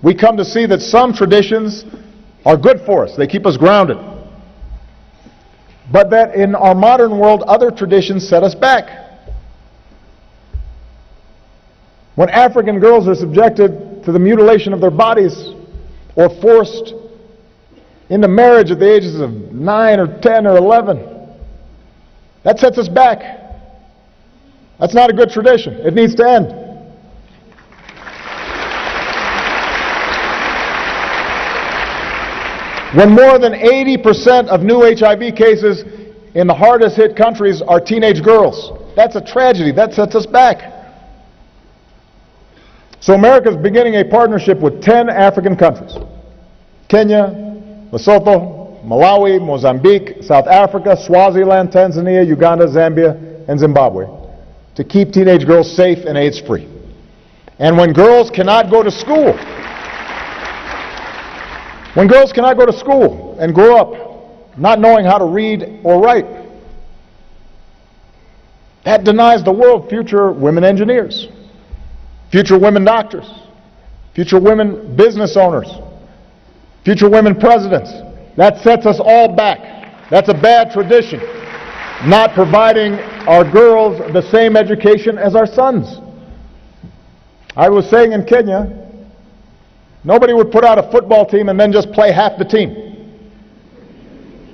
we come to see that some traditions are good for us. They keep us grounded. But that in our modern world, other traditions set us back. When African girls are subjected to the mutilation of their bodies or forced into marriage at the ages of 9 or 10 or 11, that sets us back. That's not a good tradition. It needs to end. When more than 80% of new HIV cases in the hardest hit countries are teenage girls, that's a tragedy. That sets us back. So America is beginning a partnership with 10 African countries: Kenya, Lesotho, Malawi, Mozambique, South Africa, Swaziland, Tanzania, Uganda, Zambia, and Zimbabwe, to keep teenage girls safe and AIDS-free. And when girls cannot go to school, and grow up not knowing how to read or write, that denies the world future women engineers, future women doctors, future women business owners, future women presidents. That sets us all back. That's a bad tradition, not providing our girls the same education as our sons. I was saying in Kenya, nobody would put out a football team and then just play half the team.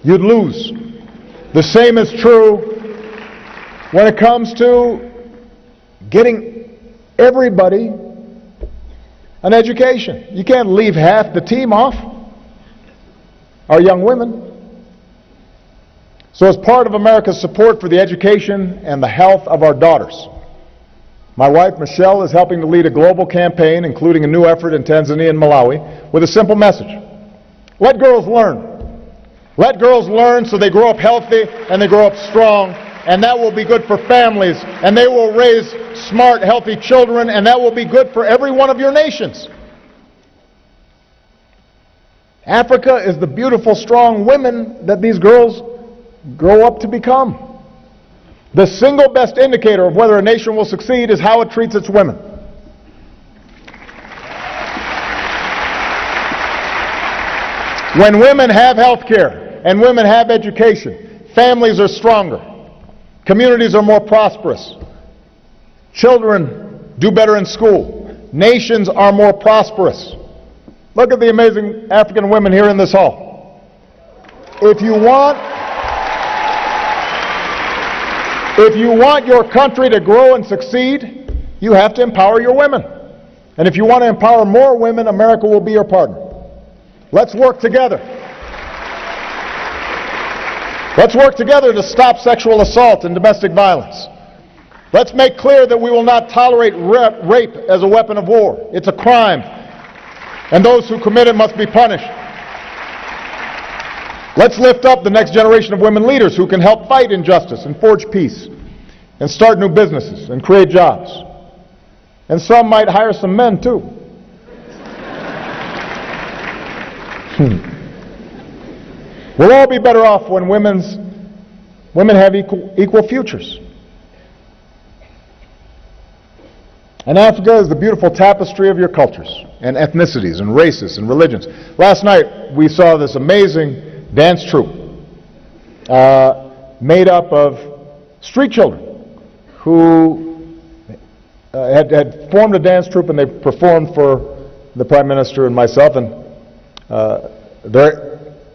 You'd lose. The same is true when it comes to getting everybody an education. You can't leave half the team off, our young women. So as part of America's support for the education and the health of our daughters, my wife, Michelle, is helping to lead a global campaign, including a new effort in Tanzania and Malawi, with a simple message: let girls learn. Let girls learn so they grow up healthy and they grow up strong, and that will be good for families, and they will raise smart, healthy children, and that will be good for every one of your nations. Africa is the beautiful, strong women that these girls grow up to become. The single best indicator of whether a nation will succeed is how it treats its women. When women have health care and women have education, families are stronger, communities are more prosperous, children do better in school, nations are more prosperous. Look at the amazing African women here in this hall. If you want your country to grow and succeed, you have to empower your women. And if you want to empower more women, America will be your partner. Let's work together. Let's work together to stop sexual assault and domestic violence. Let's make clear that we will not tolerate rape as a weapon of war. It's a crime, and those who commit it must be punished. Let's lift up the next generation of women leaders who can help fight injustice and forge peace and start new businesses and create jobs. And some might hire some men too. We'll all be better off when women have equal futures. And Africa is the beautiful tapestry of your cultures and ethnicities and races and religions. Last night we saw this amazing dance troupe made up of street children who had formed a dance troupe, and they performed for the Prime Minister and myself, and there are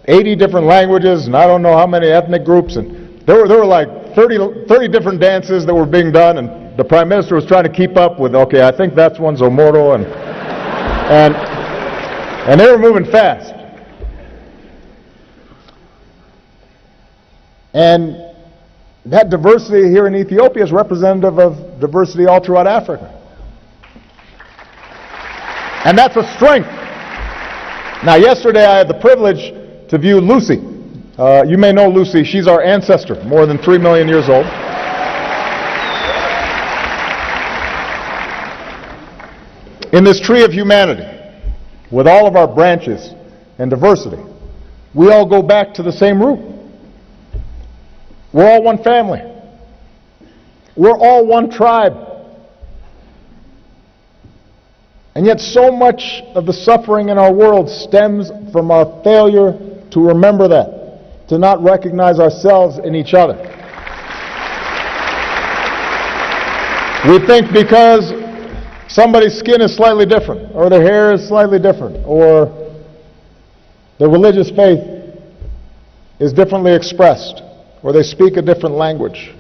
80 different languages and I don't know how many ethnic groups, and there were like 30 different dances that were being done, and the Prime Minister was trying to keep up with, okay, I think that's one Zomoro, and they were moving fast. And that diversity here in Ethiopia is representative of diversity all throughout Africa. And that's a strength. Now, yesterday I had the privilege to view Lucy. You may know Lucy. She's our ancestor, more than 3 million years old. In this tree of humanity, with all of our branches and diversity, we all go back to the same root. We're all one family. We're all one tribe. And yet so much of the suffering in our world stems from our failure to remember that, to not recognize ourselves in each other. We think because somebody's skin is slightly different, or their hair is slightly different, or their religious faith is differently expressed, or they speak a different language,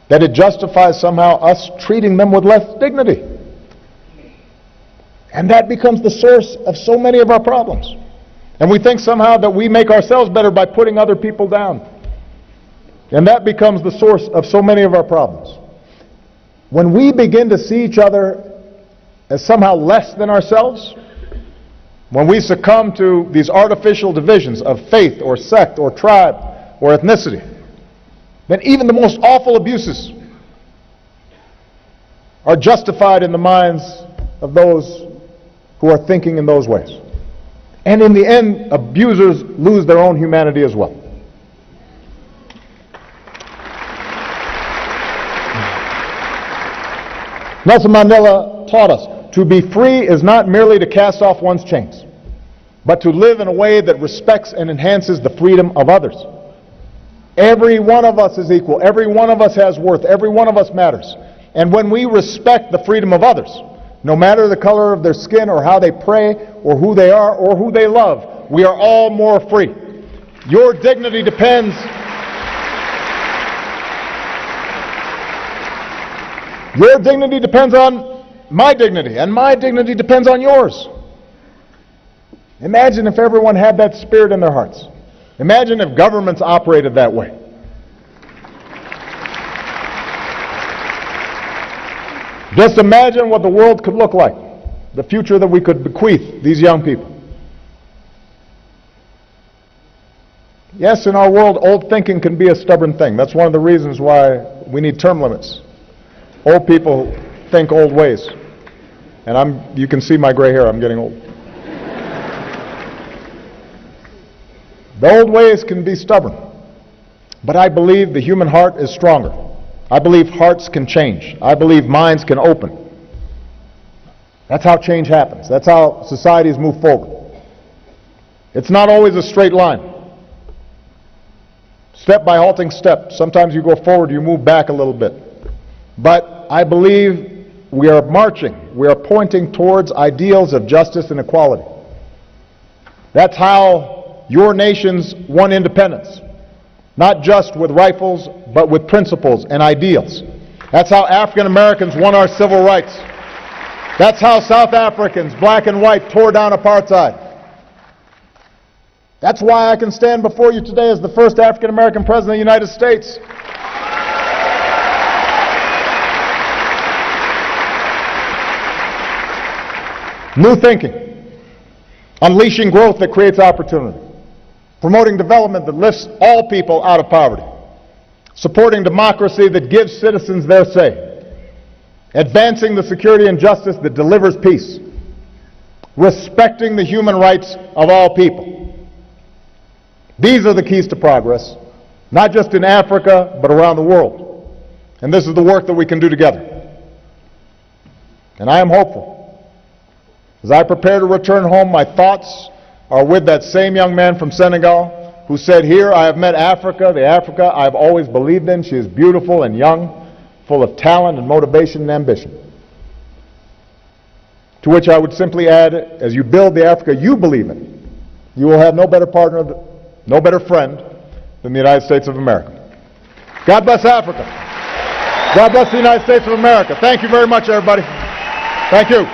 that it justifies somehow us treating them with less dignity. And that becomes the source of so many of our problems. And we think somehow that we make ourselves better by putting other people down. And that becomes the source of so many of our problems. When we begin to see each other as somehow less than ourselves, when we succumb to these artificial divisions of faith or sect or tribe or ethnicity, then even the most awful abuses are justified in the minds of those who are thinking in those ways. And in the end, abusers lose their own humanity as well. Nelson Mandela taught us to be free is not merely to cast off one's chains, but to live in a way that respects and enhances the freedom of others. Every one of us is equal. Every one of us has worth. Every one of us matters. And when we respect the freedom of others, no matter the color of their skin or how they pray or who they are or who they love, we are all more free. Your dignity depends on my dignity, and my dignity depends on yours. Imagine if everyone had that spirit in their hearts. Imagine if governments operated that way. Just imagine what the world could look like, the future that we could bequeath these young people. Yes, in our world, old thinking can be a stubborn thing. That's one of the reasons why we need term limits. Old people think old ways. And you can see my gray hair, I'm getting old. The old ways can be stubborn. But I believe the human heart is stronger. I believe hearts can change. I believe minds can open. That's how change happens. That's how societies move forward. It's not always a straight line. Step by halting step. Sometimes you go forward, you move back a little bit. But I believe we are marching. We are pointing towards ideals of justice and equality. That's how your nations won independence. Not just with rifles, but with principles and ideals. That's how African Americans won our civil rights. That's how South Africans, black and white, tore down apartheid. That's why I can stand before you today as the first African American president of the United States. New thinking, unleashing growth that creates opportunity. Promoting development that lifts all people out of poverty. Supporting democracy that gives citizens their say. Advancing the security and justice that delivers peace. Respecting the human rights of all people. These are the keys to progress, not just in Africa, but around the world. And this is the work that we can do together. And I am hopeful. As I prepare to return home, my thoughts are with that same young man from Senegal who said, "Here I have met Africa, the Africa I've always believed in. She is beautiful and young, full of talent and motivation and ambition." To which I would simply add, as you build the Africa you believe in, you will have no better partner, no better friend than the United States of America. God bless Africa. God bless the United States of America. Thank you very much, everybody. Thank you.